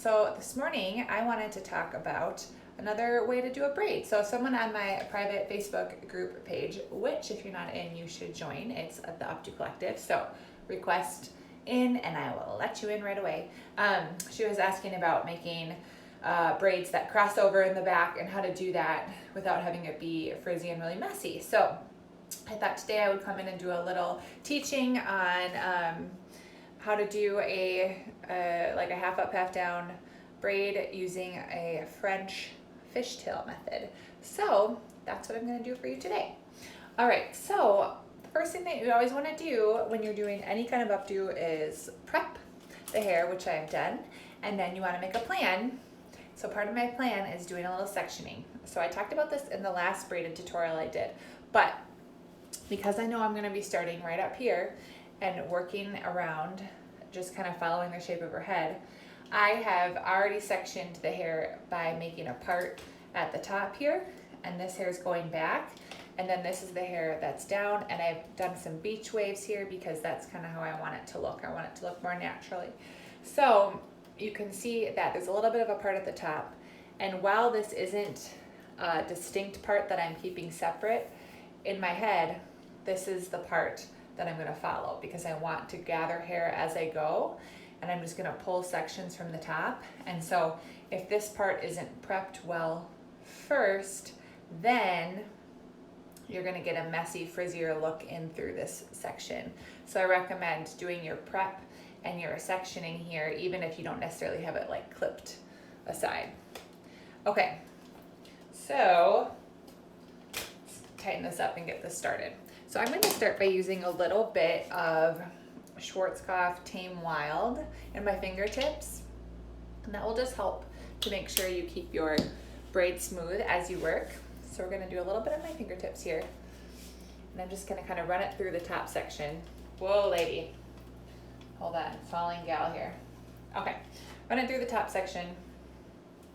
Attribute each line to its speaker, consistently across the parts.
Speaker 1: So this morning I wanted to talk about another way to do a braid. So someone on my private Facebook group page, which if you're not in, you should join. It's the Updo Collective. So request in and I will let you in right away. She was asking about making braids that cross over in the back and how to do that without having it be frizzy and really messy. So I thought today I would come in and do a little teaching on how to do like a half up, half down braid using a French fishtail method. So that's what I'm going to do for you today. All right, so the first thing that you always want to do when you're doing any kind of updo is prep the hair, which I've done, and then you want to make a plan. So part of my plan is doing a little sectioning. So I talked about this in the last braided tutorial I did, but because I know I'm going to be starting right up here and working around, just kind of following the shape of her head, I have already sectioned the hair by making a part at the top here, and this hair is going back, and then this is the hair that's down, and I've done some beach waves here because that's kind of how I want it to look. I want it to look more naturally. So you can see that there's a little bit of a part at the top, and while this isn't a distinct part that I'm keeping separate, in my head, this is the part that I'm going to follow because I want to gather hair as I go, and I'm just going to pull sections from the top. And so if this part isn't prepped well first, then you're going to get a messy, frizzier look in through this section. So I recommend doing your prep and your sectioning here, even if you don't necessarily have it like clipped aside. Okay, so let's tighten this up and get this started. So I'm going to start by using a little bit of Schwarzkopf Tame Wild in my fingertips, and that will just help to make sure you keep your braid smooth as you work. So we're going to do a little bit of my fingertips here, and I'm just going to kind of run it through the top section. Whoa, lady. Hold on, falling gal here. Okay, run it through the top section.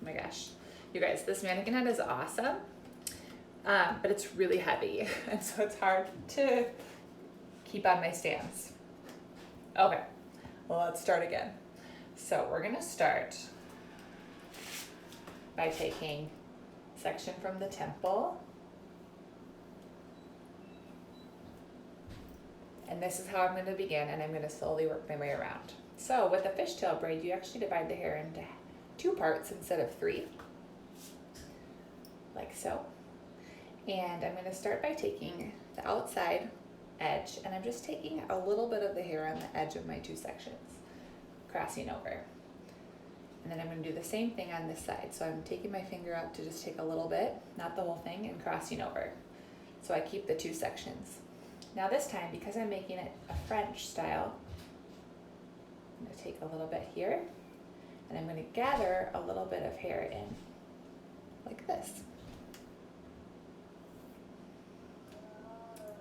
Speaker 1: Oh my gosh. You guys, this mannequin head is awesome. But it's really heavy, and so it's hard to keep on my stands. Okay, well, let's start again. So we're gonna start by taking section from the temple, and this is how I'm gonna begin, and I'm gonna slowly work my way around. So with a fishtail braid, you actually divide the hair into 2 parts instead of 3, like so. And I'm going to start by taking the outside edge, and I'm just taking a little bit of the hair on the edge of my 2 sections, crossing over. And then I'm going to do the same thing on this side. So I'm taking my finger up to just take a little bit, not the whole thing, and crossing over. So I keep the 2 sections. Now this time, because I'm making it a French style, I'm going to take a little bit here, and I'm going to gather a little bit of hair in, like this.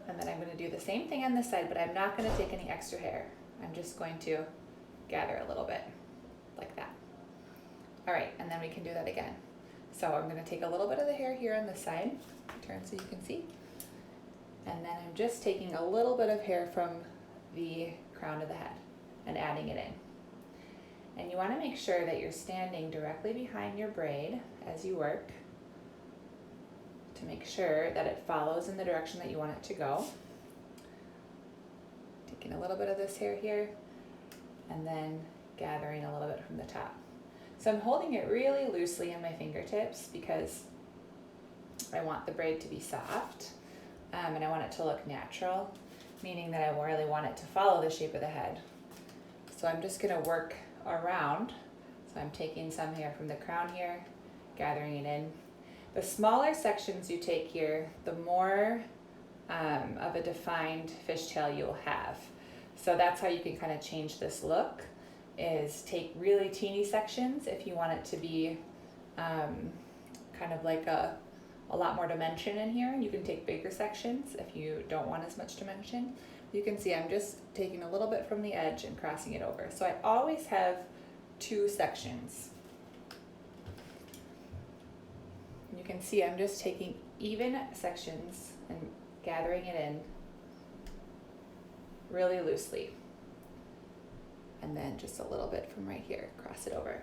Speaker 1: And then I'm going to do the same thing on this side, but I'm not going to take any extra hair. I'm just going to gather a little bit, like that. All right, and then we can do that again. So I'm going to take a little bit of the hair here on this side, turn so you can see. And then I'm just taking a little bit of hair from the crown of the head and adding it in. And you want to make sure that you're standing directly behind your braid as you work, to make sure that it follows in the direction that you want it to go. Taking a little bit of this hair here, and then gathering a little bit from the top. So I'm holding it really loosely in my fingertips because I want the braid to be soft, and I want it to look natural, meaning that I really want it to follow the shape of the head. So I'm just going to work around. So I'm taking some hair from the crown here, gathering it in. The smaller sections you take here, the more of a defined fishtail you'll have. So that's how you can kind of change this look, is take really teeny sections if you want it to be kind of like a lot more dimension in here. You can take bigger sections if you don't want as much dimension. You can see I'm just taking a little bit from the edge and crossing it over. So I always have 2 sections. You can see I'm just taking even sections and gathering it in really loosely. And then just a little bit from right here, cross it over.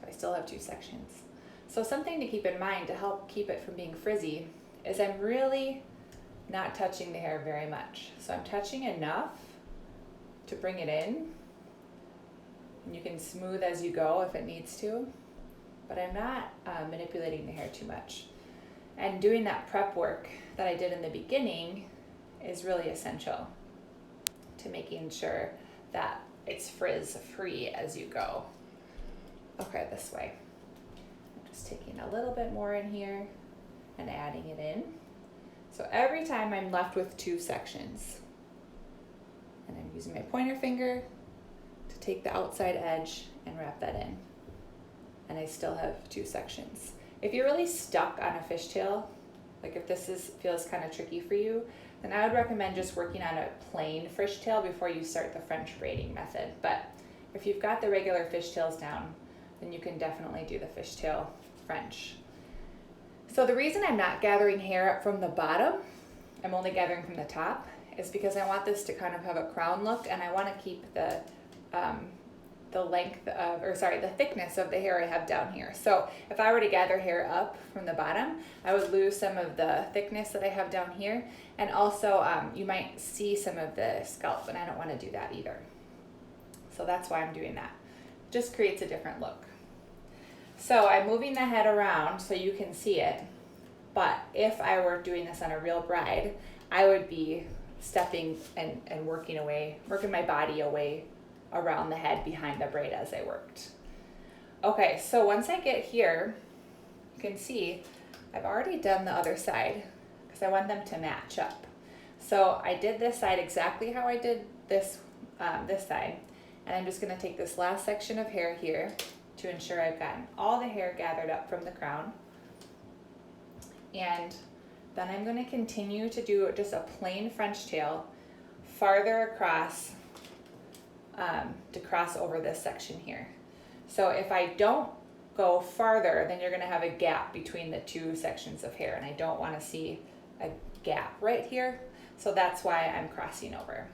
Speaker 1: So I still have 2 sections. So something to keep in mind to help keep it from being frizzy is I'm really not touching the hair very much. So I'm touching enough to bring it in. And you can smooth as you go if it needs to, but I'm not manipulating the hair too much. And doing that prep work that I did in the beginning is really essential to making sure that it's frizz free as you go. Okay, this way. I'm just taking a little bit more in here and adding it in. So every time I'm left with 2 sections, and I'm using my pointer finger to take the outside edge and wrap that in. And I still have 2 sections. If you're really stuck on a fishtail, like if this feels kind of tricky for you, then I would recommend just working on a plain fishtail before you start the French braiding method. But if you've got the regular fishtails down, then you can definitely do the fishtail French. So the reason I'm not gathering hair up from the bottom, I'm only gathering from the top, is because I want this to kind of have a crown look, and I want to keep the thickness of the hair I have down here. So if I were to gather hair up from the bottom, I would lose some of the thickness that I have down here, and also you might see some of the scalp, and I don't want to do that either. So that's why I'm doing that. Just creates a different look. So I'm moving the head around so you can see it, but if I were doing this on a real bride, I would be stepping and working my body away around the head behind the braid as I worked. Okay, so once I get here, you can see I've already done the other side because I want them to match up. So I did this side exactly how I did this side, and I'm just going to take this last section of hair here to ensure I've gotten all the hair gathered up from the crown. And then I'm going to continue to do just a plain French tail farther across to cross over this section here. So if I don't go farther, then you're going to have a gap between the 2 sections of hair, and I don't want to see a gap right here. So that's why I'm crossing over.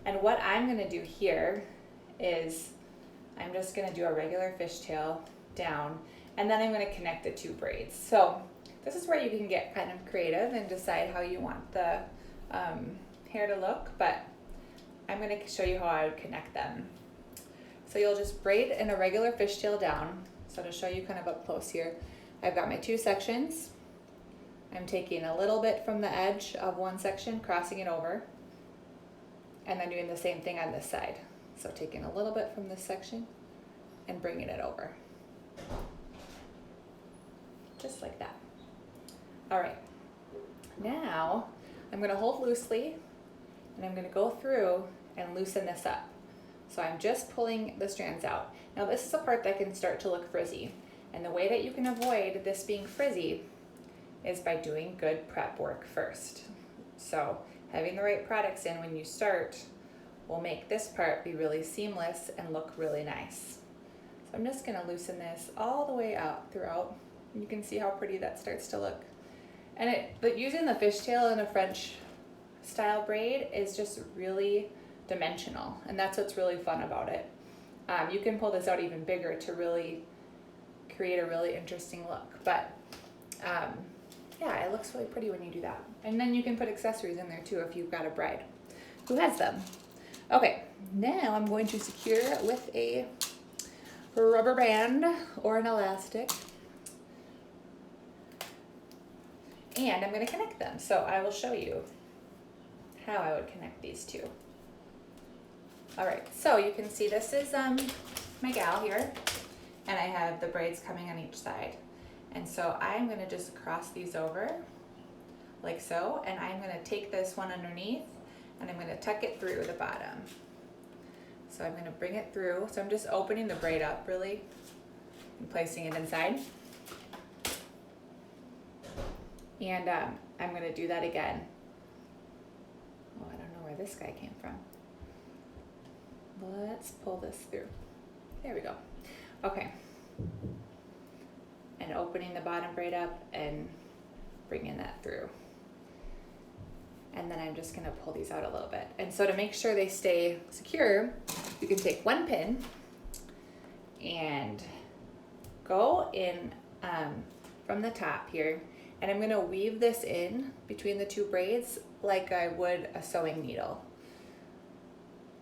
Speaker 1: And what I'm going to do here is I'm just going to do a regular fishtail down, and then I'm going to connect the 2 braids. So this is where you can get kind of creative and decide how you want the hair to look, but I'm going to show you how I would connect them. So you'll just braid in a regular fishtail down. So to show you kind of up close here, I've got my 2 sections. I'm taking a little bit from the edge of one section, crossing it over, and then doing the same thing on this side. So taking a little bit from this section and bringing it over. Just like that. All right, now I'm going to hold loosely, and I'm going to go through and loosen this up. So I'm just pulling the strands out. Now this is a part that can start to look frizzy, and the way that you can avoid this being frizzy is by doing good prep work first. So having the right products in when you start will make this part be really seamless and look really nice. So I'm just going to loosen this all the way out throughout. You can see how pretty that starts to look. But using the fishtail in a French style braid is just really dimensional, and that's what's really fun about it. You can pull this out even bigger to really create a really interesting look, but yeah, it looks really pretty when you do that. And then you can put accessories in there too if you've got a bride who has them. Okay, now I'm going to secure with a rubber band or an elastic, and I'm going to connect them. So I will show you how I would connect these 2. All right, so you can see this is my gal here, and I have the braids coming on each side. And so I'm going to just cross these over like so, and I'm going to take this one underneath and I'm going to tuck it through the bottom. So I'm going to bring it through. So I'm just opening the braid up really and placing it inside. And I'm going to do that again. Oh, I don't know where this guy came from. Let's pull this through. There we go. Okay. And opening the bottom braid up and bringing that through. And then I'm just going to pull these out a little bit. And so to make sure they stay secure, you can take one pin and go in from the top here, and I'm gonna weave this in between the two braids like I would a sewing needle.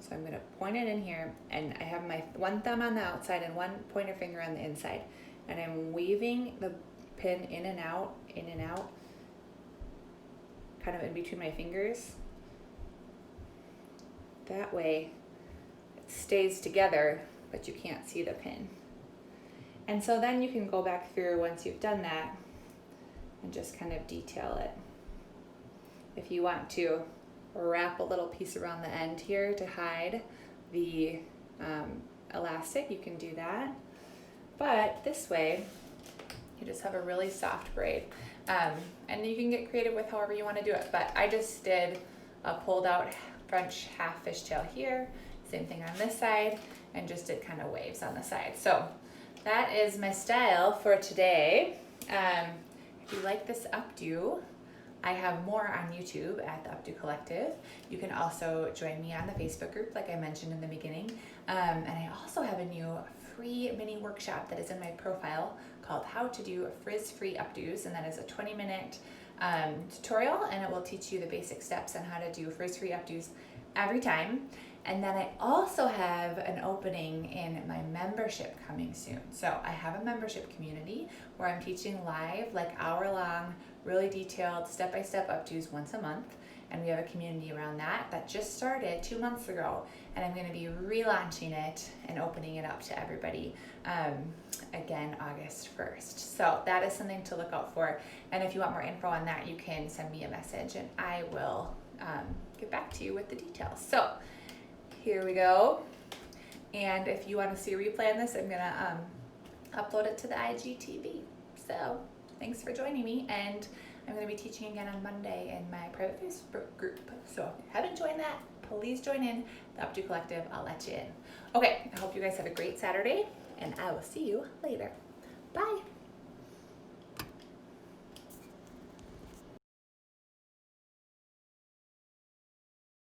Speaker 1: So I'm gonna point it in here, and I have my one thumb on the outside and one pointer finger on the inside, and I'm weaving the pin in and out, kind of in between my fingers. That way it stays together, but you can't see the pin. And so then you can go back through once you've done that and just kind of detail it. If you want to wrap a little piece around the end here to hide the elastic, you can do that. But this way, you just have a really soft braid. And you can get creative with however you want to do it. But I just did a pulled out French half fishtail here, same thing on this side, and just did kind of waves on the side. So that is my style for today. If you like this updo, I have more on YouTube at the Updo Collective. You can also join me on the Facebook group, like I mentioned in the beginning. And I also have a new free mini workshop that is in my profile called How to Do Frizz-Free Updos, and that is a 20-minute tutorial, and it will teach you the basic steps on how to do frizz-free updos every time. And then I also have an opening in my membership coming soon. So I have a membership community where I'm teaching live, like hour-long, really detailed step-by-step updos once a month. And we have a community around that just started 2 months ago, and I'm going to be relaunching it and opening it up to everybody again August 1st. So that is something to look out for. And if you want more info on that, you can send me a message and I will get back to you with the details. So here we go. And if you want to see a replay on this, I'm going to upload it to the IGTV. So thanks for joining me, and I'm going to be teaching again on Monday in my private Facebook group. So if you haven't joined that, please join in the Updo Collective. I'll let you in. Okay, I hope you guys have a great Saturday, and I will see you later. Bye.